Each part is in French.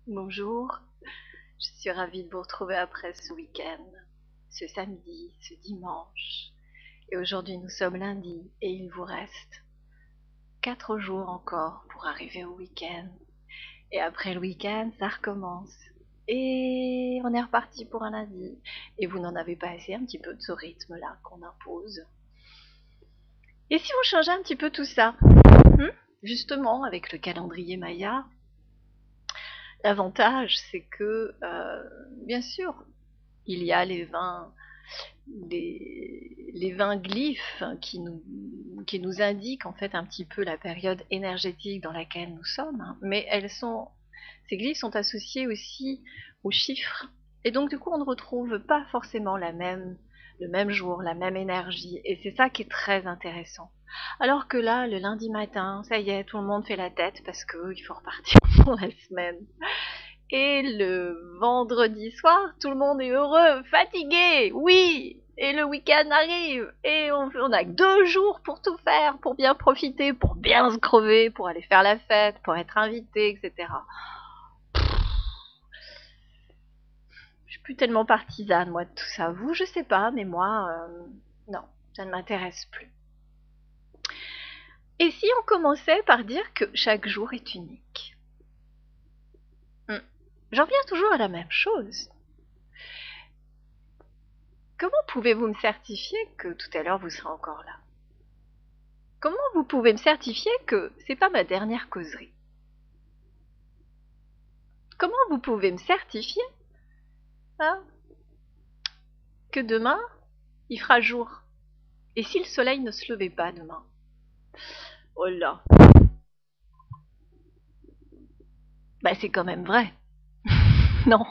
Bonjour, je suis ravie de vous retrouver après ce week-end, ce samedi, ce dimanche. Et aujourd'hui nous sommes lundi et il vous reste 4 jours encore pour arriver au week-end. Et après le week-end, ça recommence. Et on est reparti pour un lundi. Et vous n'en avez pas assez un petit peu de ce rythme-là qu'on impose. Et si on changeait un petit peu tout ça, justement avec le calendrier Maya, l'avantage c'est que, bien sûr, il y a les 20 glyphes qui nous indiquent en fait un petit peu la période énergétique dans laquelle nous sommes, hein, mais ces glyphes sont associés aussi aux chiffres. Et donc du coup on ne retrouve pas forcément le même jour, la même énergie. Et c'est ça qui est très intéressant. Alors que là, le lundi matin, ça y est, tout le monde fait la tête parce qu'il faut repartir pour la semaine. Et le vendredi soir, tout le monde est heureux, fatigué, oui. Et le week-end arrive et on a que 2 jours pour tout faire, pour bien profiter, pour bien se crever, pour aller faire la fête, pour être invité, etc. Je suis plus tellement partisane, moi, de tout ça. Vous, je sais pas, mais moi, non, ça ne m'intéresse plus. Et si on commençait par dire que chaque jour est unique? J'en reviens toujours à la même chose. Comment pouvez-vous me certifier que tout à l'heure vous serez encore là? Comment vous pouvez me certifier que c'est pas ma dernière causerie? Comment vous pouvez me certifier, hein, que demain il fera jour? Et si le soleil ne se levait pas demain? Oh là, bah c'est quand même vrai. Non.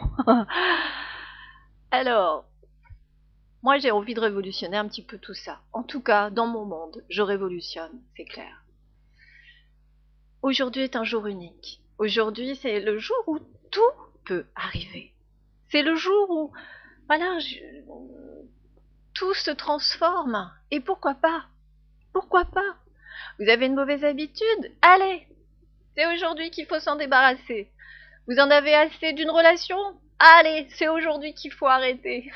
Alors, moi j'ai envie de révolutionner un petit peu tout ça. En tout cas, dans mon monde, je révolutionne, c'est clair. Aujourd'hui est un jour unique. Aujourd'hui, c'est le jour où tout peut arriver. C'est le jour où, voilà, tout se transforme. Et pourquoi pas? Pourquoi pas? Vous avez une mauvaise habitude? Allez, c'est aujourd'hui qu'il faut s'en débarrasser. Vous en avez assez d'une relation? Allez, c'est aujourd'hui qu'il faut arrêter.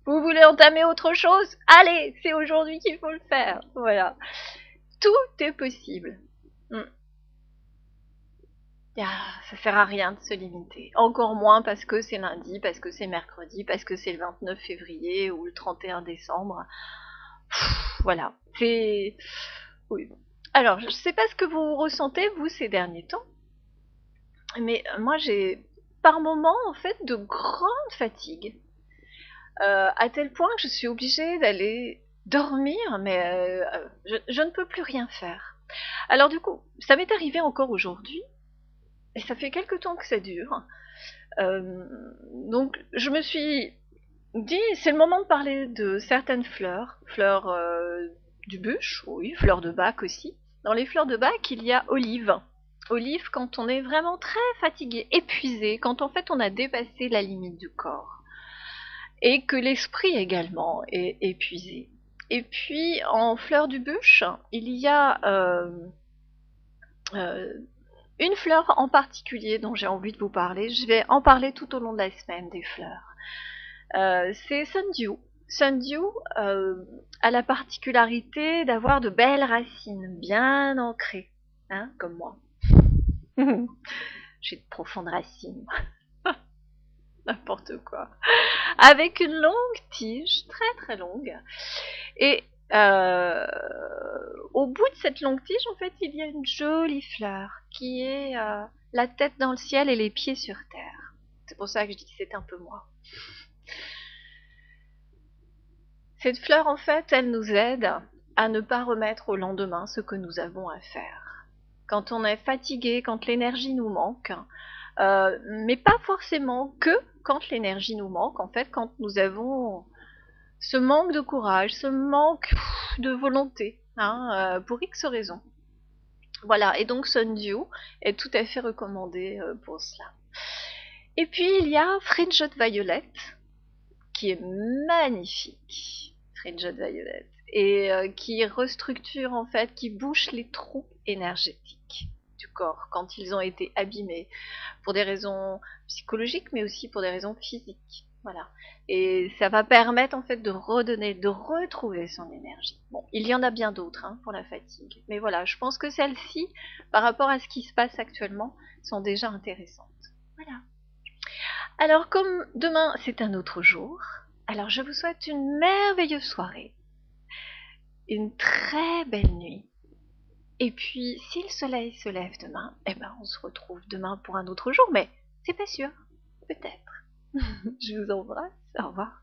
Vous voulez entamer autre chose? Allez, c'est aujourd'hui qu'il faut le faire. Voilà. Tout est possible. Ça sert à rien de se limiter. Encore moins parce que c'est lundi, parce que c'est mercredi, parce que c'est le 29 février ou le 31 décembre. Voilà. C'est. Oui. Alors, je ne sais pas ce que vous ressentez, vous, ces derniers temps, mais moi, j'ai par moments, en fait, de grandes fatigues. À tel point que je suis obligée d'aller dormir, mais je ne peux plus rien faire. Alors, du coup, ça m'est arrivé encore aujourd'hui, et ça fait quelque temps que ça dure. Euh, donc je me suis dit, c'est le moment de parler de certaines fleurs, fleurs du bûche, oui, fleurs de bac aussi. Dans les fleurs de bac, il y a olive. Olive quand on est vraiment très fatigué, épuisé, quand en fait on a dépassé la limite du corps. Et que l'esprit également est épuisé. Et puis en fleurs du bûche, il y a euh, une fleur en particulier dont j'ai envie de vous parler. Je vais en parler tout au long de la semaine des fleurs. C'est Sundew. Sundew a la particularité d'avoir de belles racines bien ancrées, hein, comme moi. J'ai de profondes racines, n'importe quoi. Avec une longue tige, très très longue. Et au bout de cette longue tige, en fait, il y a une jolie fleur qui est la tête dans le ciel et les pieds sur terre. C'est pour ça que je dis que c'est un peu moi. Cette fleur, en fait, elle nous aide à ne pas remettre au lendemain ce que nous avons à faire. Quand on est fatigué, quand l'énergie nous manque, mais pas forcément que quand l'énergie nous manque, en fait, quand nous avons ce manque de courage, ce manque de volonté, hein, pour X raisons. Voilà, et donc Sundew est tout à fait recommandé pour cela. Et puis il y a Fringed Violet, qui est magnifique, Fringed Violet, et qui restructure en fait, qui bouche les trous énergétiques. du corps quand ils ont été abîmés, pour des raisons psychologiques, mais aussi pour des raisons physiques. Voilà. Et ça va permettre en fait de redonner, de retrouver son énergie. Bon, il y en a bien d'autres hein, pour la fatigue. Mais voilà, je pense que celles-ci, par rapport à ce qui se passe actuellement, sont déjà intéressantes. Voilà. Alors comme demain c'est un autre jour, alors je vous souhaite une merveilleuse soirée, une très belle nuit. Et puis si le soleil se lève demain, eh ben on se retrouve demain pour un autre jour, mais c'est pas sûr, peut-être. Je vous embrasse, au revoir.